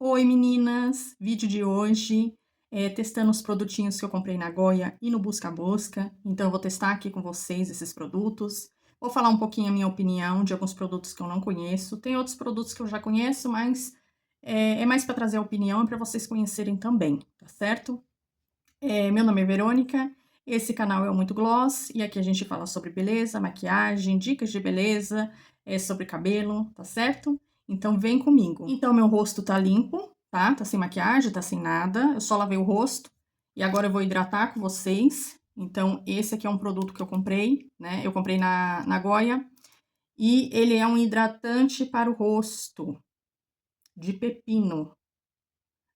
Oi meninas, vídeo de hoje testando os produtinhos que eu comprei na Goia e no Busca Busca. Então eu vou testar aqui com vocês esses produtos. Vou falar um pouquinho a minha opinião de alguns produtos que eu não conheço. Tem outros produtos que eu já conheço, mas é mais para trazer a opinião e para vocês conhecerem também, tá certo? Meu nome é Verônica, esse canal é o Muito Gloss e aqui a gente fala sobre beleza, maquiagem, dicas de beleza, sobre cabelo, tá certo? Então vem comigo. Então meu rosto tá limpo, tá? Tá sem maquiagem, tá sem nada, eu só lavei o rosto e agora eu vou hidratar com vocês. Então esse aqui é um produto que eu comprei, né? Eu comprei na Goia e ele é um hidratante para o rosto de pepino.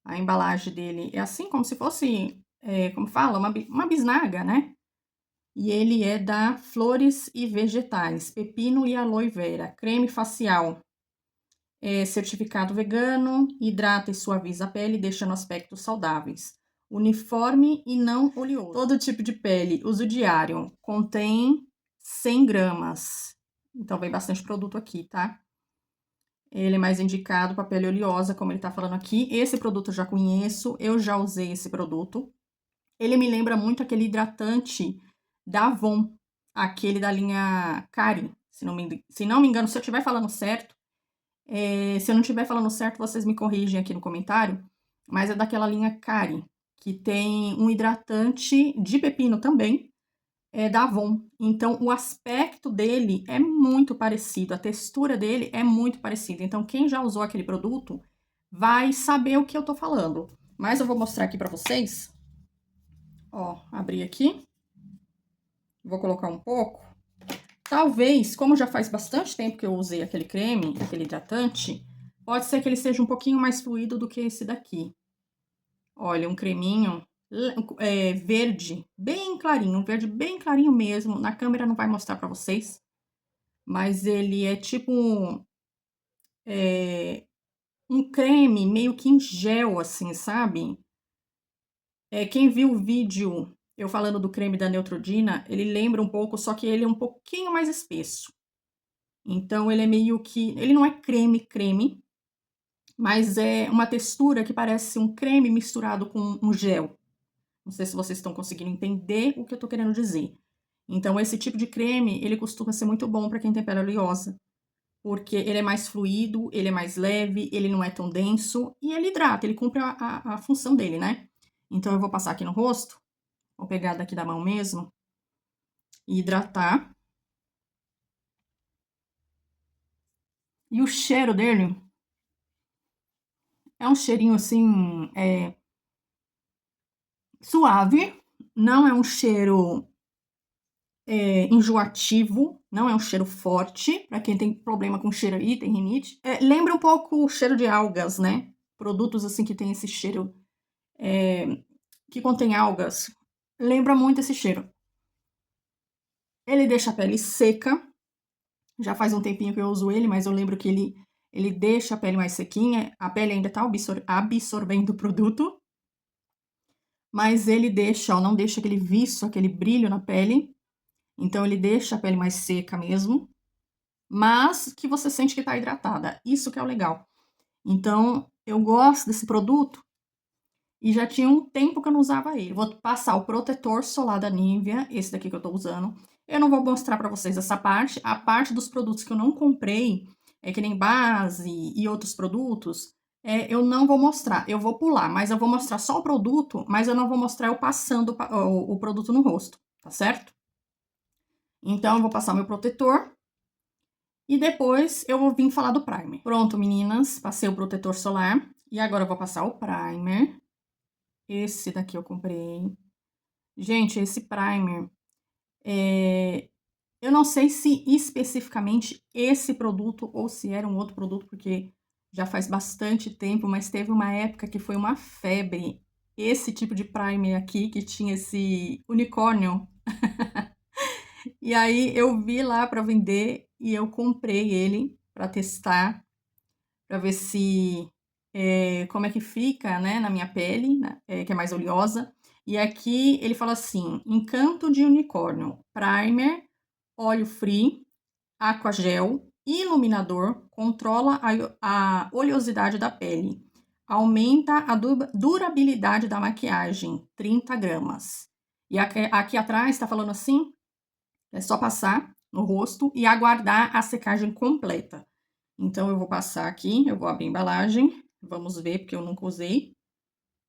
A embalagem dele é assim como se fosse, como fala? Uma bisnaga, né? E ele é da Flores e Vegetais, pepino e aloe vera, creme facial. Certificado vegano, hidrata e suaviza a pele, deixando aspectos saudáveis. Uniforme e não oleoso. Todo tipo de pele, uso diário, contém 100 gramas. Então vem bastante produto aqui, tá? Ele é mais indicado para pele oleosa, como ele tá falando aqui. Esse produto eu já conheço, eu já usei esse produto. Ele me lembra muito aquele hidratante da Avon, aquele da linha Cari, se não me engano, se eu estiver falando certo. Se eu não estiver falando certo, vocês me corrigem aqui no comentário, mas é daquela linha Cari, que tem um hidratante de pepino também, da Avon. Então, o aspecto dele é muito parecido, a textura dele é muito parecida. Então, quem já usou aquele produto vai saber o que eu tô falando. Mas eu vou mostrar aqui pra vocês. Ó, abri aqui. Vou colocar um pouco. Talvez, como já faz bastante tempo que eu usei aquele creme, aquele hidratante, pode ser que ele seja um pouquinho mais fluido do que esse daqui. Olha, um creminho verde, bem clarinho, um verde bem clarinho mesmo. Na câmera não vai mostrar pra vocês, mas ele é tipo um creme meio que em gel, assim, sabe? Quem viu o vídeo eu falando do creme da Neutrogena, ele lembra um pouco, só que ele é um pouquinho mais espesso. Então, ele é meio que... Ele não é creme, mas é uma textura que parece um creme misturado com um gel. Não sei se vocês estão conseguindo entender o que eu tô querendo dizer. Então, esse tipo de creme, ele costuma ser muito bom para quem tem pele oleosa, porque ele é mais fluido, ele é mais leve, ele não é tão denso e ele hidrata, ele cumpre a função dele, né? Então, eu vou passar aqui no rosto, vou pegar daqui da mão mesmo e hidratar. E o cheiro dele é um cheirinho assim, suave, não é um cheiro enjoativo, não é um cheiro forte, para quem tem problema com cheiro aí, tem rinite. Lembra um pouco o cheiro de algas, né? Produtos assim que tem esse cheiro, que contém algas, lembra muito esse cheiro. Ele deixa a pele seca, já faz um tempinho que eu uso ele, mas eu lembro que ele deixa a pele mais sequinha, a pele ainda tá absorvendo o produto, mas ele deixa, ó, não deixa aquele viço, aquele brilho na pele, então ele deixa a pele mais seca mesmo, mas que você sente que tá hidratada, isso que é o legal. Então, eu gosto desse produto e já tinha um tempo que eu não usava ele. Vou passar o protetor solar da Nivea, esse daqui que eu tô usando. Eu não vou mostrar pra vocês essa parte, a parte dos produtos que eu não comprei, que nem base e outros produtos, eu não vou mostrar, eu vou pular, mas eu vou mostrar só o produto, mas eu não vou mostrar eu passando o produto no rosto, tá certo? Então, eu vou passar meu protetor e depois eu vou vir falar do primer. Pronto, meninas, passei o protetor solar e agora eu vou passar o primer. Esse daqui eu comprei. Gente, esse primer, eu não sei se especificamente esse produto ou se era um outro produto, porque já faz bastante tempo, mas teve uma época que foi uma febre esse tipo de primer aqui, que tinha esse unicórnio. E aí eu vi lá para vender e eu comprei ele para testar, para ver se como é que fica, né, na minha pele, né, que é mais oleosa. E aqui ele fala assim: Encanto de Unicórnio, primer, óleo free, aquagel, iluminador, controla a oleosidade da pele, aumenta a durabilidade da maquiagem, 30 gramas. E aqui atrás tá falando assim, é só passar no rosto e aguardar a secagem completa. Então, eu vou passar aqui, eu vou abrir a embalagem, vamos ver, porque eu nunca usei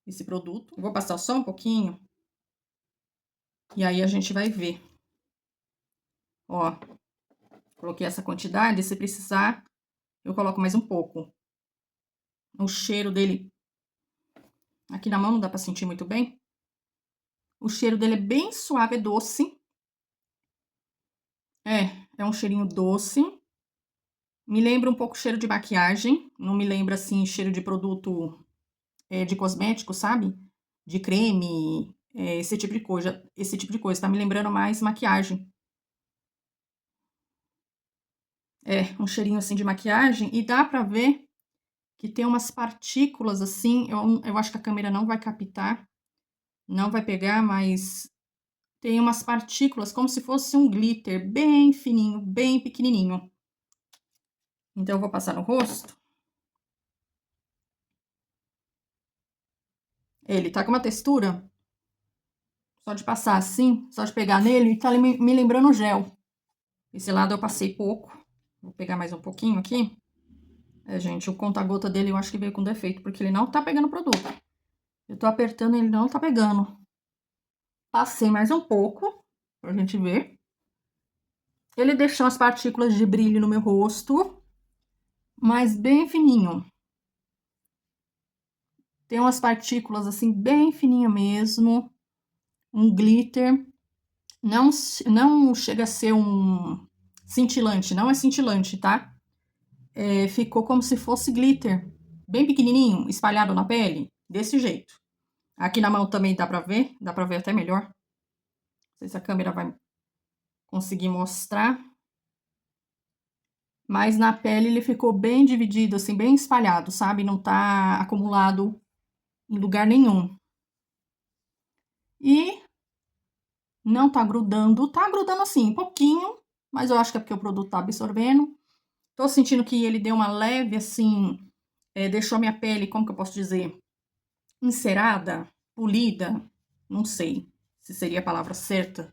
esse produto. Eu vou passar só um pouquinho, e aí a gente vai ver. Ó, coloquei essa quantidade, se precisar, eu coloco mais um pouco. O cheiro dele, aqui na mão não dá pra sentir muito bem. O cheiro dele é bem suave, é doce. É um cheirinho doce. Me lembra um pouco o cheiro de maquiagem, não me lembra, assim, cheiro de produto de cosmético, sabe? De creme, esse tipo de coisa. Esse tipo de coisa, tá me lembrando mais maquiagem. É, um cheirinho assim de maquiagem, e dá pra ver que tem umas partículas assim, eu acho que a câmera não vai captar, não vai pegar, mas tem umas partículas como se fosse um glitter bem fininho, bem pequenininho. Então, eu vou passar no rosto. Ele tá com uma textura, só de passar assim, só de pegar nele, tá me lembrando gel. Esse lado eu passei pouco, vou pegar mais um pouquinho aqui. Gente, o conta-gota dele eu acho que veio com defeito, porque ele não tá pegando o produto. Eu tô apertando e ele não tá pegando. Passei mais um pouco, pra gente ver. Ele deixou as partículas de brilho no meu rosto, mas bem fininho. Tem umas partículas assim, bem fininha mesmo. Um glitter. Não chega a ser um cintilante, não é cintilante, tá? Ficou como se fosse glitter. Bem pequenininho, espalhado na pele. Desse jeito. Aqui na mão também dá pra ver até melhor. Não sei se a câmera vai conseguir mostrar. Mas na pele ele ficou bem dividido, assim, bem espalhado, sabe? Não tá acumulado em lugar nenhum. E não tá grudando assim, um pouquinho, mas eu acho que é porque o produto tá absorvendo. Tô sentindo que ele deu uma leve, assim, deixou minha pele, como que eu posso dizer? Encerada, polida, não sei se seria a palavra certa,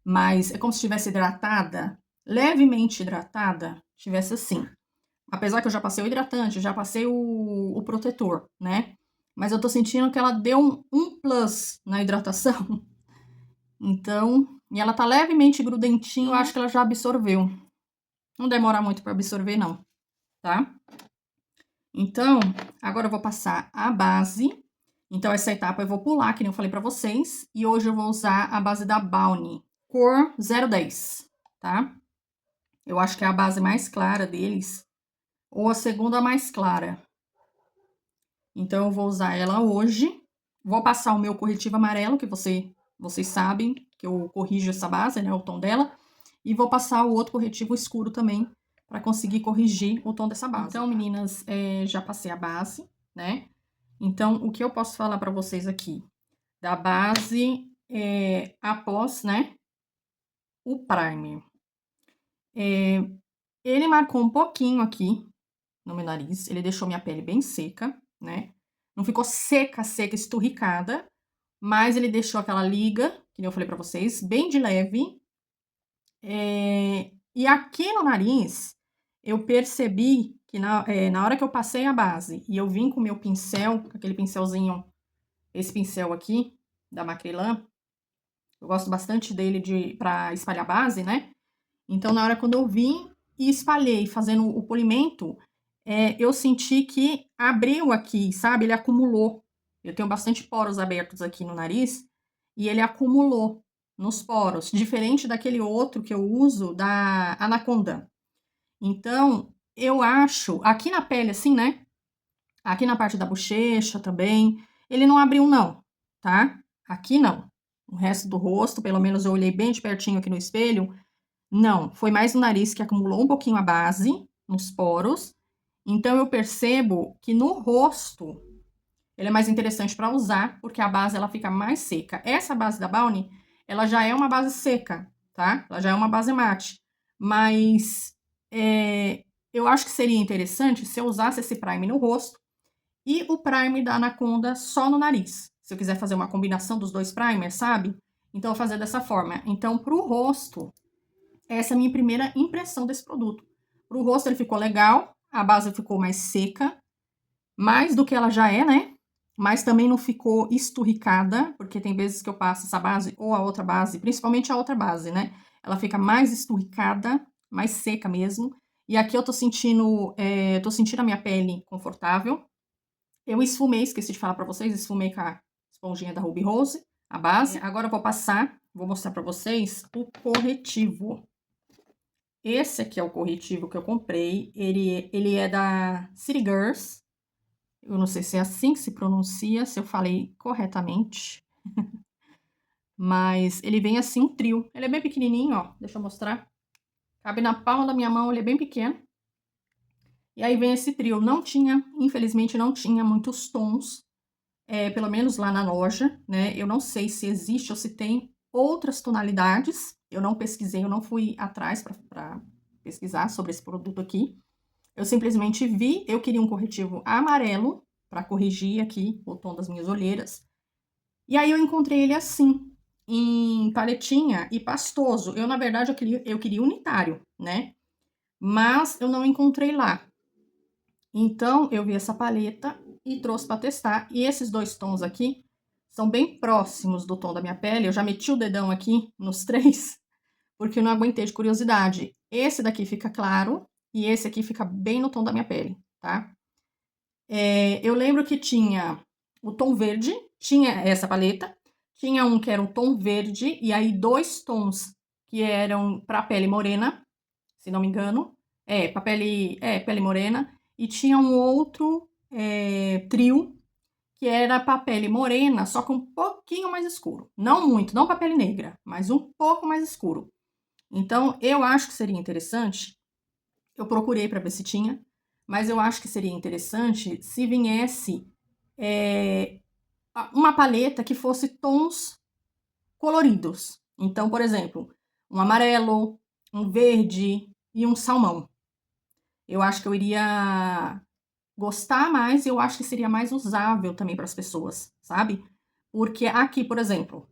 mas é como se estivesse hidratada, levemente hidratada, tivesse assim. Apesar que eu já passei o hidratante, já passei o protetor, né? Mas eu tô sentindo que ela deu um plus na hidratação. Então, e ela tá levemente grudentinha, eu acho que ela já absorveu. Não demora muito pra absorver, não, tá? Então, agora eu vou passar a base. Então, essa etapa eu vou pular, que nem eu falei pra vocês. E hoje eu vou usar a base da Balmy, cor 010, tá? Eu acho que é a base mais clara deles, ou a segunda mais clara. Então, eu vou usar ela hoje. Vou passar o meu corretivo amarelo, que vocês sabem que eu corrijo essa base, né, o tom dela. E vou passar o outro corretivo escuro também, para conseguir corrigir o tom dessa base. Então, meninas, já passei a base, né? Então, o que eu posso falar para vocês aqui? Da base, após, né, o primer. Ele marcou um pouquinho aqui no meu nariz, ele deixou minha pele bem seca, né? Não ficou seca, seca, esturricada, mas ele deixou aquela liga, que eu falei pra vocês, bem de leve. E aqui no nariz, eu percebi que na hora que eu passei a base e eu vim com o meu pincel, aquele pincelzinho, esse pincel aqui, da Macrylan, eu gosto bastante dele pra espalhar base, né? Então, na hora quando eu vim e espalhei, fazendo o polimento, eu senti que abriu aqui, sabe? Ele acumulou. Eu tenho bastante poros abertos aqui no nariz e ele acumulou nos poros, diferente daquele outro que eu uso da Anaconda. Então, eu acho, aqui na pele, assim, né? Aqui na parte da bochecha também, ele não abriu, não, tá? Aqui não. O resto do rosto, pelo menos eu olhei bem de pertinho aqui no espelho, não, foi mais no nariz que acumulou um pouquinho a base, nos poros. Então, eu percebo que no rosto, ele é mais interessante para usar, porque a base, ela fica mais seca. Essa base da Balmy, ela já é uma base seca, tá? Ela já é uma base mate. Mas, eu acho que seria interessante se eu usasse esse primer no rosto e o primer da Anaconda só no nariz. Se eu quiser fazer uma combinação dos dois primers, sabe? Então, eu vou fazer dessa forma. Então, pro rosto, essa é a minha primeira impressão desse produto. Pro rosto ele ficou legal, a base ficou mais seca, mais do que ela já é, né? Mas também não ficou esturricada, porque tem vezes que eu passo essa base ou a outra base, principalmente a outra base, né? Ela fica mais esturricada, mais seca mesmo. E aqui eu tô sentindo a minha pele confortável. Eu esfumei, esqueci de falar pra vocês, esfumei com a esponjinha da Ruby Rose, a base. Agora eu vou passar, vou mostrar pra vocês o corretivo. Esse aqui é o corretivo que eu comprei, ele é da City Girls. Eu não sei se é assim que se pronuncia, se eu falei corretamente. Mas ele vem assim, um trio. Ele é bem pequenininho, ó, deixa eu mostrar. Cabe na palma da minha mão, ele é bem pequeno. E aí vem esse trio. Não tinha, infelizmente, não tinha muitos tons, pelo menos lá na loja, né? Eu não sei se existe ou se tem outras tonalidades. Eu não pesquisei, eu não fui atrás pra pesquisar sobre esse produto aqui. Eu simplesmente vi, eu queria um corretivo amarelo para corrigir aqui o tom das minhas olheiras. E aí eu encontrei ele assim, em paletinha e pastoso. Eu, na verdade, eu queria unitário, né? Mas eu não encontrei lá. Então, eu vi essa paleta e trouxe para testar. E esses dois tons aqui são bem próximos do tom da minha pele. Eu já meti o dedão aqui nos três, porque eu não aguentei de curiosidade. Esse daqui fica claro e esse aqui fica bem no tom da minha pele, tá? Eu lembro que tinha o tom verde, tinha essa paleta, tinha um que era um tom verde, e aí dois tons que eram para pele morena, se não me engano, para pele morena, e tinha um outro trio que era para pele morena, só que um pouquinho mais escuro. Não muito, não para pele negra, mas um pouco mais escuro. Então, eu acho que seria interessante, eu procurei para ver se tinha, mas eu acho que seria interessante se viesse uma paleta que fosse tons coloridos. Então, por exemplo, um amarelo, um verde e um salmão. Eu acho que eu iria gostar mais e eu acho que seria mais usável também para as pessoas, sabe? Porque aqui, por exemplo,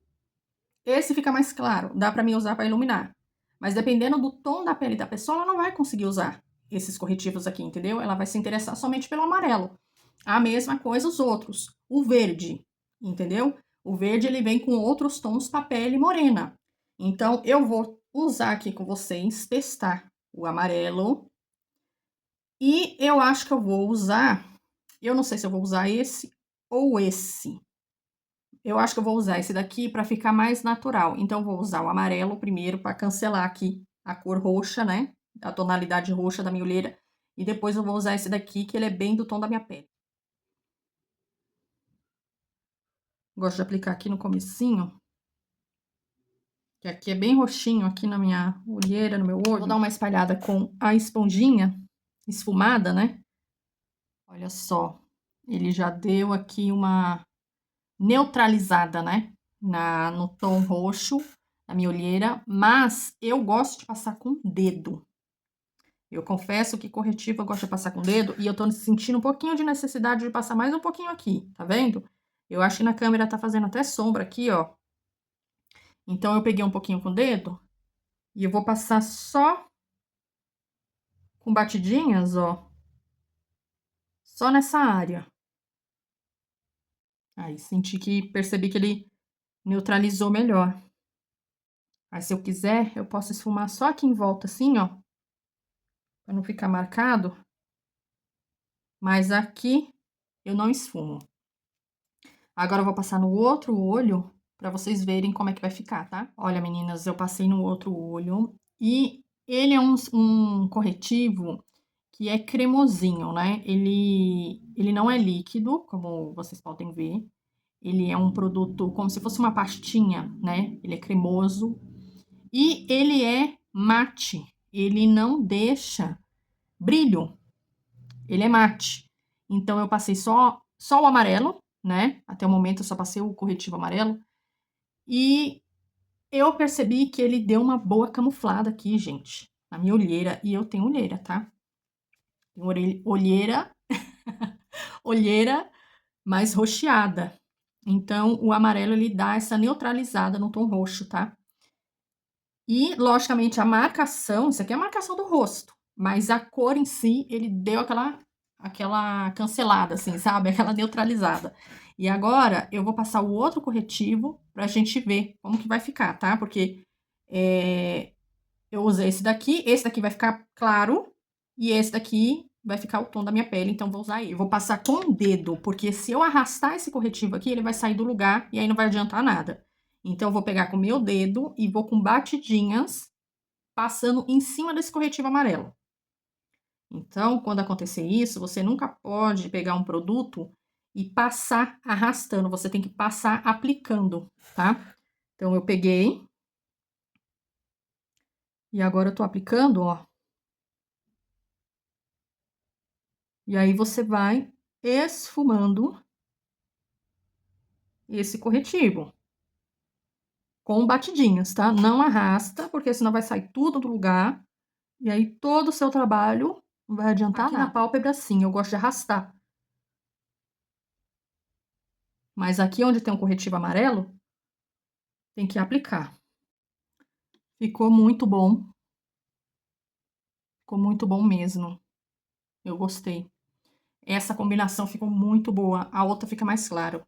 esse fica mais claro, dá para mim usar para iluminar. Mas dependendo do tom da pele da pessoa, ela não vai conseguir usar esses corretivos aqui, entendeu? Ela vai se interessar somente pelo amarelo. A mesma coisa os outros. O verde, entendeu? O verde ele vem com outros tons para pele morena. Então eu vou usar aqui com vocês, testar o amarelo. E eu acho que eu vou usar, eu não sei se eu vou usar esse ou esse. Eu acho que eu vou usar esse daqui para ficar mais natural. Então, eu vou usar o amarelo primeiro para cancelar aqui a cor roxa, né? A tonalidade roxa da minha olheira. E depois eu vou usar esse daqui, que ele é bem do tom da minha pele. Gosto de aplicar aqui no comecinho, que aqui é bem roxinho, aqui na minha olheira, no meu olho. Vou dar uma espalhada com a esponjinha esfumada, né? Olha só, ele já deu aqui uma neutralizada, né? No tom roxo da minha olheira, mas eu gosto de passar com o dedo. Eu confesso que corretivo eu gosto de passar com o dedo e eu tô sentindo um pouquinho de necessidade de passar mais um pouquinho aqui, tá vendo? Eu acho que na câmera tá fazendo até sombra aqui, ó. Então, eu peguei um pouquinho com o dedo e eu vou passar só com batidinhas, ó. Só nessa área. Aí, percebi que ele neutralizou melhor. Aí, se eu quiser, eu posso esfumar só aqui em volta, assim, ó. Pra não ficar marcado. Mas aqui eu não esfumo. Agora eu vou passar no outro olho pra vocês verem como é que vai ficar, tá? Olha, meninas, eu passei no outro olho e ele é um corretivo que é cremosinho, né? Ele não é líquido, como vocês podem ver. Ele é um produto como se fosse uma pastinha, né? Ele é cremoso e ele é mate. Ele não deixa brilho. Ele é mate. Então, eu passei só o amarelo, né? Até o momento eu só passei o corretivo amarelo. E eu percebi que ele deu uma boa camuflada aqui, gente, na minha olheira. E eu tenho olheira, tá? Tenho olheira olheira mais roxeada. Então, o amarelo ele dá essa neutralizada no tom roxo, tá? E, logicamente, a marcação, isso aqui é a marcação do rosto, mas a cor em si, ele deu aquela cancelada, assim, sabe? Aquela neutralizada. E agora, eu vou passar o outro corretivo pra gente ver como que vai ficar, tá? Porque eu usei esse daqui vai ficar claro, e esse daqui vai ficar o tom da minha pele, então vou usar ele. Eu vou passar com o dedo, porque se eu arrastar esse corretivo aqui, ele vai sair do lugar e aí não vai adiantar nada. Então, eu vou pegar com o meu dedo e vou com batidinhas passando em cima desse corretivo amarelo. Então, quando acontecer isso, você nunca pode pegar um produto e passar arrastando, você tem que passar aplicando, tá? Então, eu peguei e agora eu tô aplicando, ó. E aí, você vai esfumando esse corretivo com batidinhas, tá? Não arrasta, porque senão vai sair tudo do lugar e aí todo o seu trabalho não vai adiantar nada. Aqui na pálpebra, sim, eu gosto de arrastar. Mas aqui onde tem um corretivo amarelo, tem que aplicar. Ficou muito bom. Ficou muito bom mesmo. Eu gostei. Essa combinação ficou muito boa. A outra fica mais claro.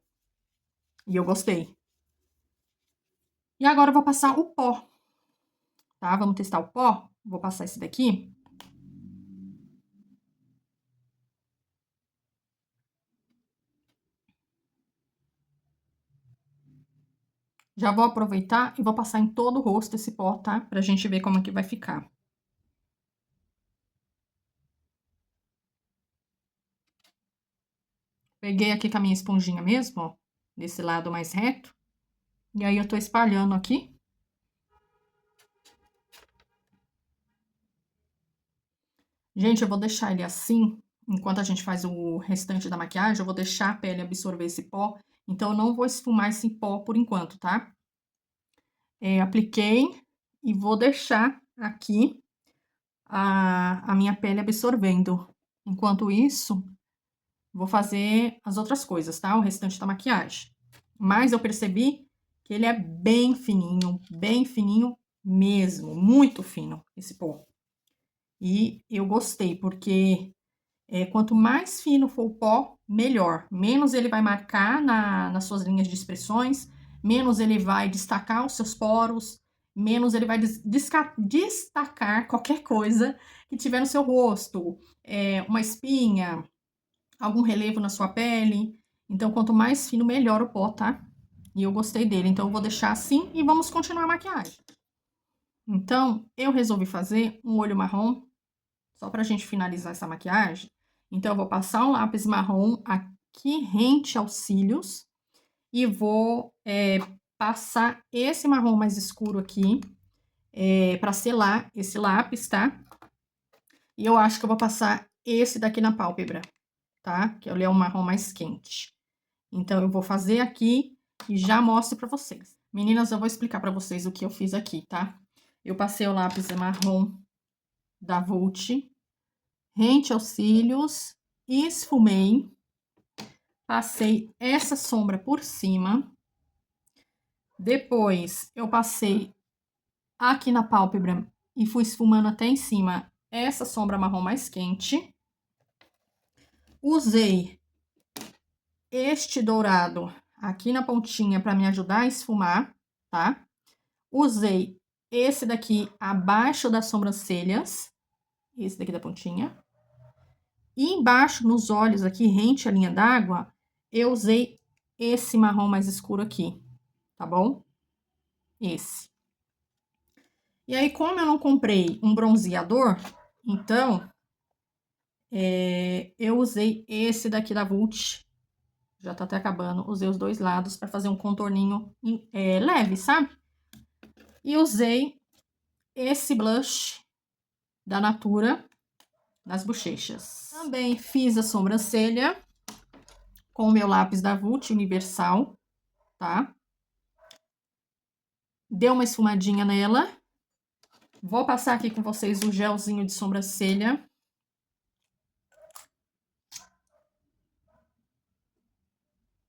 E eu gostei. E agora eu vou passar o pó. Tá? Vamos testar o pó? Vou passar esse daqui. Já vou aproveitar e vou passar em todo o rosto esse pó, tá? Pra gente ver como é que vai ficar. Peguei aqui com a minha esponjinha mesmo, ó. Desse lado mais reto. E aí, eu tô espalhando aqui. Gente, eu vou deixar ele assim, enquanto a gente faz o restante da maquiagem, eu vou deixar a pele absorver esse pó. Então, eu não vou esfumar esse pó por enquanto, tá? Apliquei e vou deixar aqui a minha pele absorvendo. Enquanto isso, vou fazer as outras coisas, tá? O restante da maquiagem. Mas eu percebi que ele é bem fininho mesmo, muito fino esse pó. E eu gostei, porque quanto mais fino for o pó, melhor. Menos ele vai marcar nas suas linhas de expressões, menos ele vai destacar os seus poros, menos ele vai destacar qualquer coisa que tiver no seu rosto, uma espinha, algum relevo na sua pele. Então, quanto mais fino, melhor o pó, tá? E eu gostei dele, então eu vou deixar assim e vamos continuar a maquiagem. Então, eu resolvi fazer um olho marrom, só pra gente finalizar essa maquiagem. Então, eu vou passar um lápis marrom aqui rente aos cílios e vou passar esse marrom mais escuro aqui pra selar esse lápis, tá? E eu acho que eu vou passar esse daqui na pálpebra, tá? Que ele é um marrom mais quente. Então, eu vou fazer aqui e já mostro pra vocês. Meninas, eu vou explicar pra vocês o que eu fiz aqui, tá? Eu passei o lápis marrom da Vult rente aos cílios, esfumei, passei essa sombra por cima. Depois, eu passei aqui na pálpebra e fui esfumando até em cima essa sombra marrom mais quente. Usei este dourado aqui na pontinha para me ajudar a esfumar, tá? Usei esse daqui abaixo das sobrancelhas, esse daqui da pontinha. E embaixo, nos olhos aqui, rente à linha d'água, eu usei esse marrom mais escuro aqui, tá bom? Esse. E aí, como eu não comprei um bronzeador, então, eu usei esse daqui da Vult. Já tá até acabando. Usei os dois lados pra fazer um contorninho leve, sabe? E usei esse blush da Natura nas bochechas. Também fiz a sobrancelha com o meu lápis da Vult Universal, tá? Deu uma esfumadinha nela. Vou passar aqui com vocês o gelzinho de sobrancelha.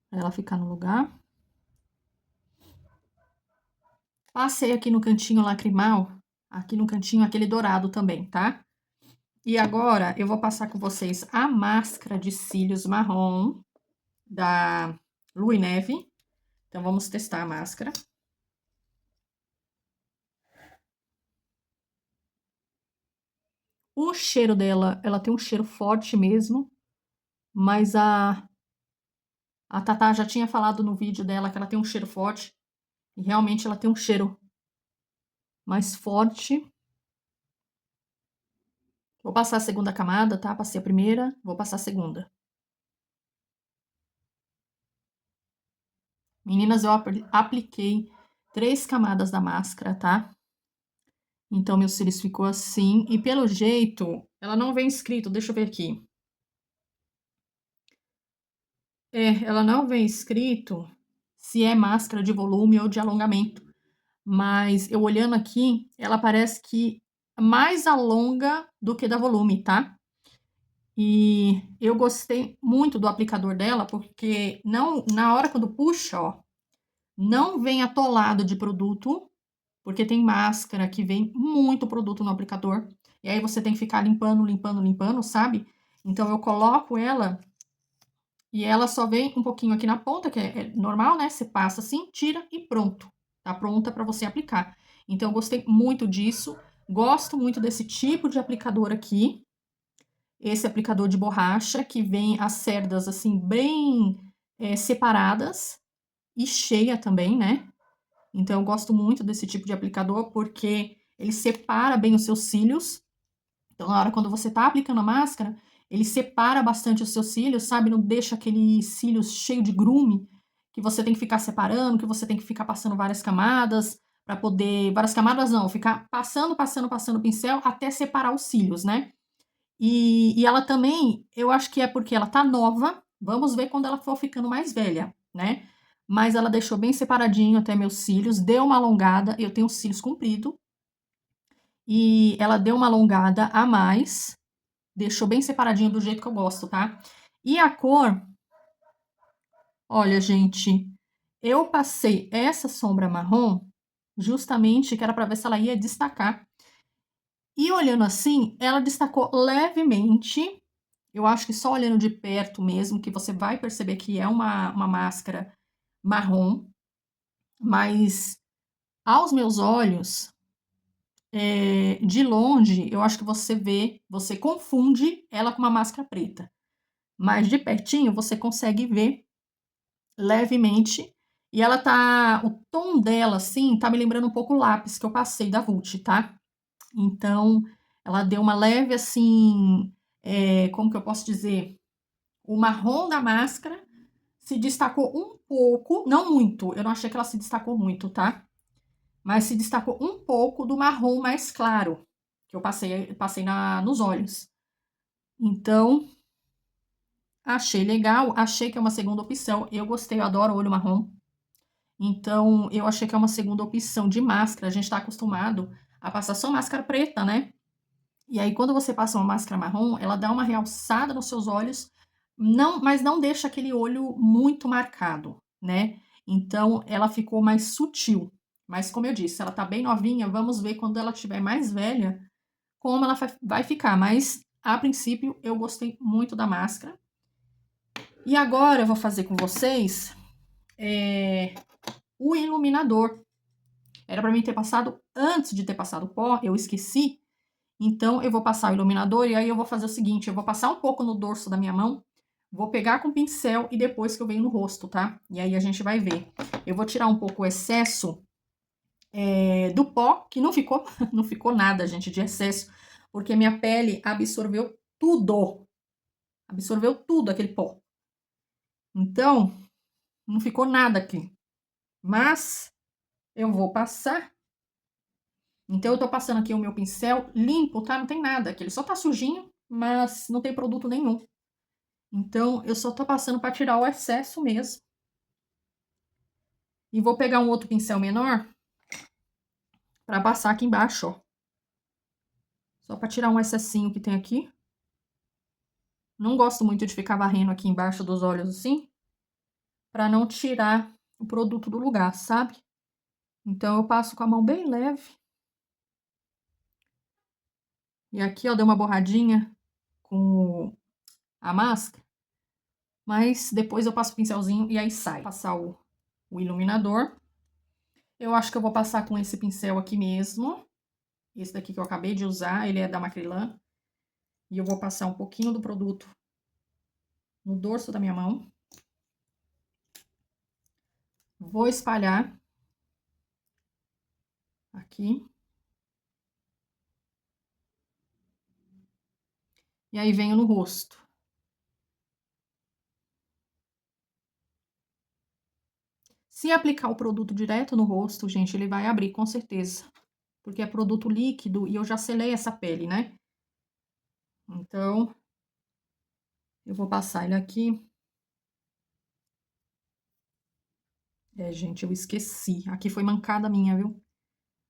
pra ela ficar no lugar. Passei aqui no cantinho lacrimal, aqui no cantinho aquele dourado também, tá? E agora eu vou passar com vocês a máscara de cílios marrom da Lua Neve. Então vamos testar a máscara. O cheiro dela, ela tem um cheiro forte mesmo, mas a Tatá já tinha falado no vídeo dela que ela tem um cheiro forte, e realmente ela tem um cheiro mais forte. Vou passar a segunda camada, tá? Passei a primeira, vou passar a segunda. Meninas, eu apliquei 3 camadas da máscara, tá? Então, meus cílios ficou assim. E pelo jeito, ela não vem escrito, deixa eu ver aqui. Ela não vem escrito se é máscara de volume ou de alongamento. Mas eu olhando aqui, ela parece que mais alonga do que dá volume, tá? E eu gostei muito do aplicador dela, porque não, na hora quando puxa, ó, não vem atolado de produto, porque tem máscara que vem muito produto no aplicador. E aí você tem que ficar limpando, limpando, limpando, sabe? Então eu coloco ela e ela só vem um pouquinho aqui na ponta, que é normal, né? Você passa assim, tira e pronto. Tá pronta para você aplicar. Então eu gostei muito disso. Gosto muito desse tipo de aplicador aqui. Esse aplicador de borracha, que vem as cerdas assim, bem separadas e cheia também, né? Então, eu gosto muito desse tipo de aplicador porque ele separa bem os seus cílios. Então, na hora quando você tá aplicando a máscara, ele separa bastante os seus cílios, sabe? Não deixa aquele cílios cheio de grume, que você tem que ficar separando, que você tem que ficar passando várias camadas para poder. Várias camadas não, ficar passando, passando, passando o pincel até separar os cílios, né? E ela também, eu acho que é porque ela tá nova. Vamos ver quando ela for ficando mais velha, né? Mas ela deixou bem separadinho até meus cílios, deu uma alongada. Eu tenho os cílios compridos e ela deu uma alongada a mais, deixou bem separadinho do jeito que eu gosto, tá? E a cor, olha, gente, eu passei essa sombra marrom justamente que era para ver se ela ia destacar. E olhando assim, ela destacou levemente. Eu acho que só olhando de perto mesmo, que você vai perceber que é uma máscara marrom, mas aos meus olhos, de longe, eu acho que você vê, você confunde ela com uma máscara preta. Mas de pertinho você consegue ver levemente. E ela tá. O tom dela, assim, tá me lembrando um pouco o lápis que eu passei da Vult, tá? Então, ela deu uma leve assim. Como que eu posso dizer? O marrom da máscara se destacou um pouco, não muito, eu não achei que ela se destacou muito, tá? Mas se destacou um pouco do marrom mais claro, que eu passei nos olhos. Então, achei legal, achei que é uma segunda opção. Eu gostei, eu adoro olho marrom. Então, eu achei que é uma segunda opção de máscara. A gente tá acostumado a passar só máscara preta, né? E aí, quando você passa uma máscara marrom, ela dá uma realçada nos seus olhos, não, mas não deixa aquele olho muito marcado, né? Então, ela ficou mais sutil. Mas, como eu disse, ela tá bem novinha, vamos ver quando ela estiver mais velha, como ela vai ficar. Mas, a princípio, eu gostei muito da máscara. E agora, eu vou fazer com vocês o iluminador. Era para mim ter passado antes de ter passado o pó, eu esqueci. Então, eu vou passar o iluminador e aí eu vou fazer o seguinte, eu vou passar um pouco no dorso da minha mão, vou pegar com o pincel e depois que eu venho no rosto, tá? E aí a gente vai ver. Eu vou tirar um pouco o excesso do pó, que não ficou, não ficou nada, gente, de excesso, porque minha pele absorveu tudo aquele pó. Então, não ficou nada aqui. Mas, eu vou passar. Então, eu tô passando aqui o meu pincel limpo, tá? Não tem nada aqui, ele só tá sujinho, mas não tem produto nenhum. Então, eu só tô passando para tirar o excesso mesmo. E vou pegar um outro pincel menor para passar aqui embaixo, ó. Só para tirar um excessinho que tem aqui. Não gosto muito de ficar varrendo aqui embaixo dos olhos assim. para não tirar o produto do lugar, sabe? Então, eu passo com a mão bem leve. E aqui, ó, deu uma borradinha com a máscara, mas depois eu passo o pincelzinho e aí sai. Vou passar o iluminador. Eu acho que eu vou passar com esse pincel aqui mesmo. Esse daqui que eu acabei de usar, ele é da Macrylan. E eu vou passar um pouquinho do produto no dorso da minha mão. Vou espalhar aqui. E aí venho no rosto. Se aplicar o produto direto no rosto, gente, ele vai abrir com certeza. Porque é produto líquido e eu já selei essa pele, né? Então, eu vou passar ele aqui. É, gente, eu esqueci. Aqui foi mancada minha, viu?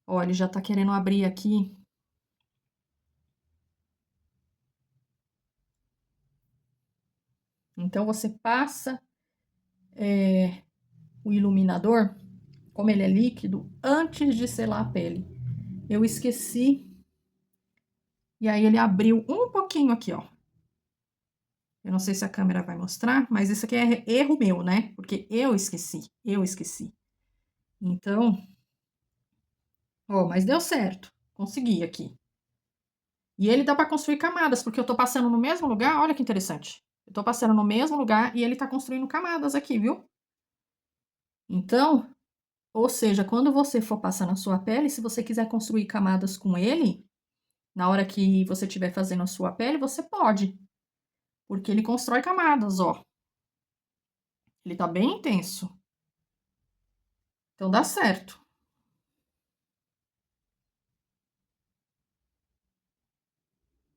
Ó, ele já tá querendo abrir aqui. Então, você passa o iluminador, como ele é líquido, antes de selar a pele. Eu esqueci. E aí, ele abriu um pouquinho aqui, ó. Eu não sei se a câmera vai mostrar, mas isso aqui é erro meu, né? Porque eu esqueci. Então, ó, mas deu certo. Consegui aqui. E ele dá para construir camadas, porque eu tô passando no mesmo lugar. Olha que interessante. Eu tô passando no mesmo lugar e ele tá construindo camadas aqui, viu? Então, ou seja, quando você for passar na sua pele, se você quiser construir camadas com ele, na hora que você estiver fazendo a sua pele, você pode. Porque ele constrói camadas, ó. Ele tá bem intenso. Então dá certo.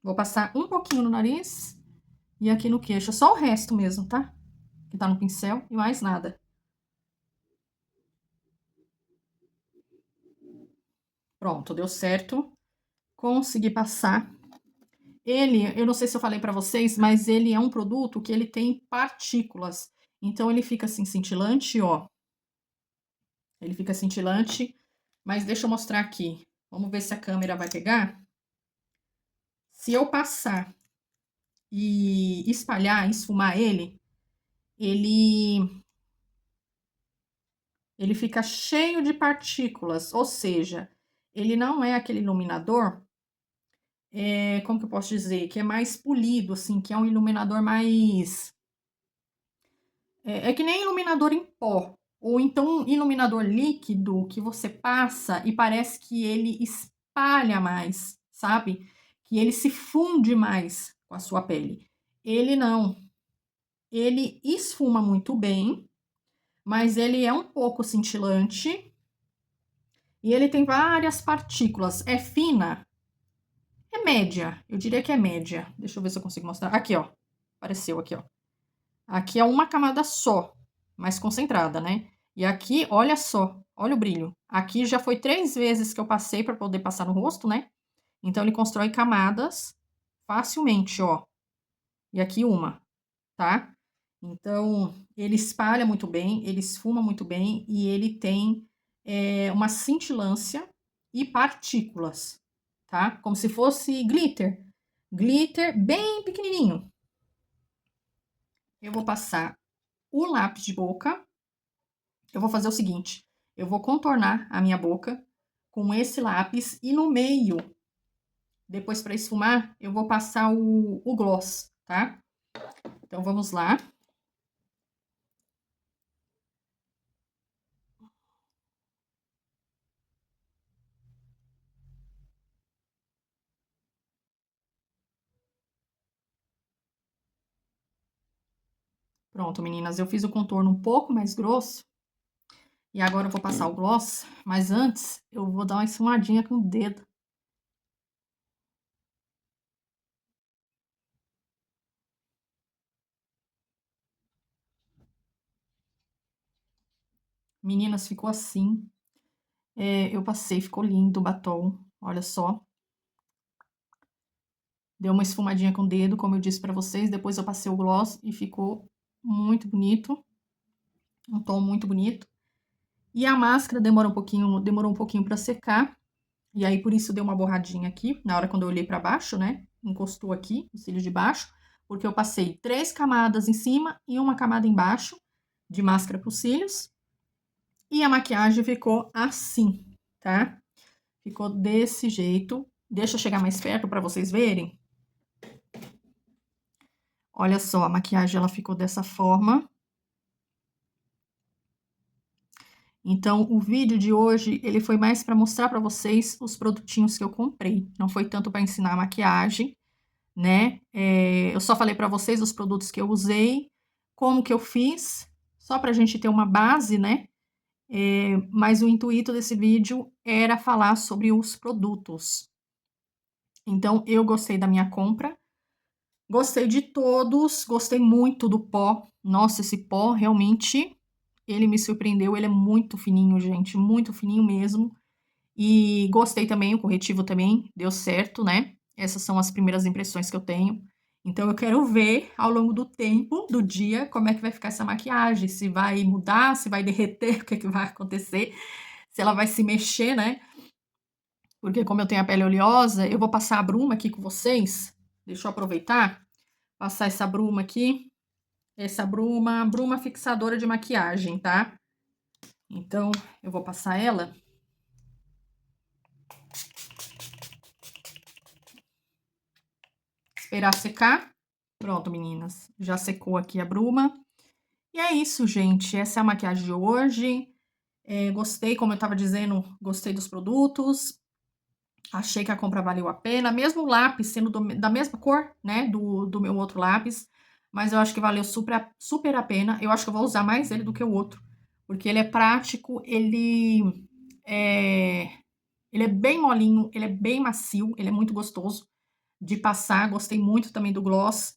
Vou passar um pouquinho no nariz e aqui no queixo. Só o resto mesmo, tá? Que tá no pincel e mais nada. Pronto, deu certo. Consegui passar. Ele, eu não sei se eu falei pra vocês, mas ele é um produto que ele tem partículas. Então ele fica assim cintilante, ó. Ele fica cintilante, mas deixa eu mostrar aqui. Vamos ver se a câmera vai pegar. Se eu passar e espalhar, esfumar ele ele fica cheio de partículas, ou seja, ele não é aquele iluminador, como que eu posso dizer, que é mais polido, assim, que é um iluminador mais... É que nem iluminador em pó, ou então um iluminador líquido que você passa e parece que ele espalha mais, sabe? Que ele se funde mais com a sua pele. Ele não. Ele esfuma muito bem, mas ele é um pouco cintilante e ele tem várias partículas. É fina? É média. Eu diria que é média. Deixa eu ver se eu consigo mostrar. Aqui, ó. Apareceu aqui, ó. Aqui é uma camada só, mais concentrada, né? E aqui, olha só, olha o brilho. Aqui já foi 3 vezes que eu passei para poder passar no rosto, né? Então, ele constrói camadas facilmente, ó. E aqui uma, tá? Então, ele espalha muito bem, ele esfuma muito bem e ele tem uma cintilância e partículas, tá? Como se fosse glitter. Glitter bem pequenininho. Eu vou passar o lápis de boca. Eu vou fazer o seguinte, eu vou contornar a minha boca com esse lápis e no meio, depois para esfumar, eu vou passar o gloss, tá? Então, vamos lá. Pronto, meninas, eu fiz o contorno um pouco mais grosso. E agora eu vou passar o gloss, mas antes eu vou dar uma esfumadinha com o dedo. Meninas, ficou assim. Eu passei, ficou lindo o batom, olha só. Deu uma esfumadinha com o dedo, como eu disse pra vocês. Depois eu passei o gloss e ficou muito bonito. um tom muito bonito. E a máscara demorou um pouquinho para secar. E aí, por isso, deu uma borradinha aqui, na hora quando eu olhei para baixo, né? Encostou aqui, o cílio de baixo, porque eu passei 3 camadas em cima e uma camada embaixo de máscara para os cílios. E a maquiagem ficou assim, tá? Ficou desse jeito. Deixa eu chegar mais perto para vocês verem. Olha só, a maquiagem ela ficou dessa forma. Então, o vídeo de hoje, ele foi mais para mostrar para vocês os produtinhos que eu comprei. Não foi tanto para ensinar a maquiagem, né? Eu só falei para vocês os produtos que eu usei, como que eu fiz, só para a gente ter uma base, né? Mas o intuito desse vídeo era falar sobre os produtos. Então, eu gostei da minha compra, gostei de todos, gostei muito do pó. Nossa, esse pó realmente, ele me surpreendeu, ele é muito fininho, gente, muito fininho mesmo. E gostei também, o corretivo também deu certo, né? Essas são as primeiras impressões que eu tenho. Então, eu quero ver ao longo do tempo, do dia, como é que vai ficar essa maquiagem. Se vai mudar, se vai derreter, o que é que vai acontecer. Se ela vai se mexer, né? Porque como eu tenho a pele oleosa, eu vou passar a bruma aqui com vocês. Deixa eu aproveitar, passar essa bruma aqui. Essa bruma fixadora de maquiagem, tá? Então, eu vou passar ela. Esperar secar. Pronto, meninas. Já secou aqui a bruma. E é isso, gente. Essa é a maquiagem de hoje. Gostei, como eu tava dizendo, gostei dos produtos. Achei que a compra valeu a pena. Mesmo o lápis sendo da mesma cor, né, do meu outro lápis. Mas eu acho que valeu super a pena. Eu acho que eu vou usar mais ele do que o outro. Porque ele é prático, ele é bem molinho, ele é bem macio, ele é muito gostoso de passar. Gostei muito também do gloss.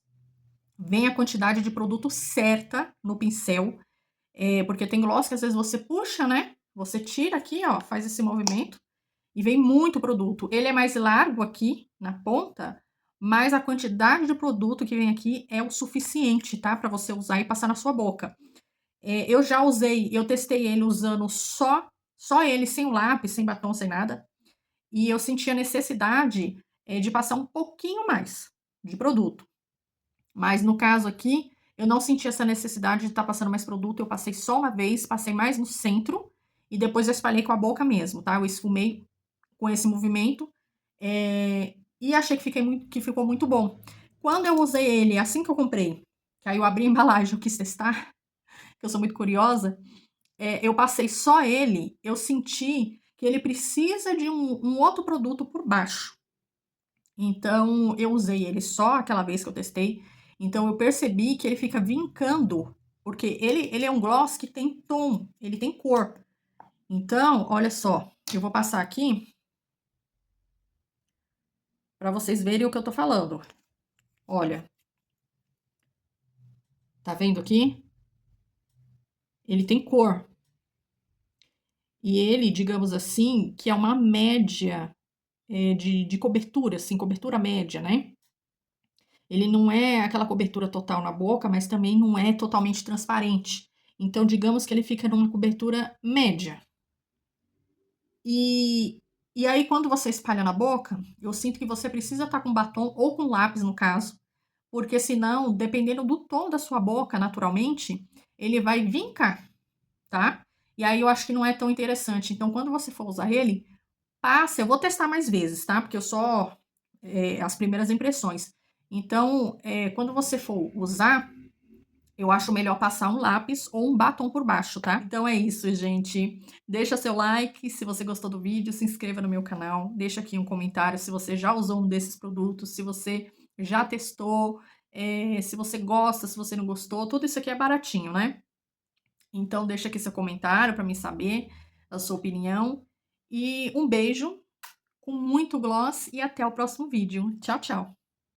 Vem a quantidade de produto certa no pincel, porque tem gloss que às vezes você puxa, né? Você tira aqui, ó, faz esse movimento e vem muito produto. Ele é mais largo aqui na ponta, mas a quantidade de produto que vem aqui é o suficiente, tá? Para você usar e passar na sua boca. Eu já usei, eu testei ele usando só ele, sem o lápis, sem batom, sem nada. E eu senti a necessidade de passar um pouquinho mais de produto. Mas no caso aqui, eu não senti essa necessidade de estar passando mais produto. Eu passei só uma vez, passei mais no centro e depois eu espalhei com a boca mesmo, tá? Eu esfumei com esse movimento e achei que ficou muito bom. Quando eu usei ele, assim que eu comprei, que aí eu abri a embalagem, eu quis testar, que eu sou muito curiosa, eu passei só ele, eu senti que ele precisa de um outro produto por baixo. Então, eu usei ele só aquela vez que eu testei. Então, eu percebi que ele fica vincando, porque ele é um gloss que tem tom, ele tem cor. Então, olha só, eu vou passar aqui para vocês verem o que eu tô falando. Olha, tá vendo aqui? Ele tem cor. E ele, digamos assim, que é uma média de cobertura, assim, cobertura média, né? Ele não é aquela cobertura total na boca, mas também não é totalmente transparente. Então, digamos que ele fica numa cobertura média. E aí, quando você espalha na boca, eu sinto que você precisa estar com batom ou com lápis, no caso, porque senão, dependendo do tom da sua boca, naturalmente, ele vai vincar, tá? E aí eu acho que não é tão interessante. Então, quando você for usar ele, passa. Eu vou testar mais vezes, tá? Porque eu só as primeiras impressões. Então, quando você for usar, eu acho melhor passar um lápis ou um batom por baixo, tá? Então é isso, gente. Deixa seu like se você gostou do vídeo, se inscreva no meu canal, deixa aqui um comentário se você já usou um desses produtos, se você já testou, se você gosta, se você não gostou, tudo isso aqui é baratinho, né? Então deixa aqui seu comentário para mim saber a sua opinião. E um beijo com muito gloss e até o próximo vídeo. Tchau, tchau!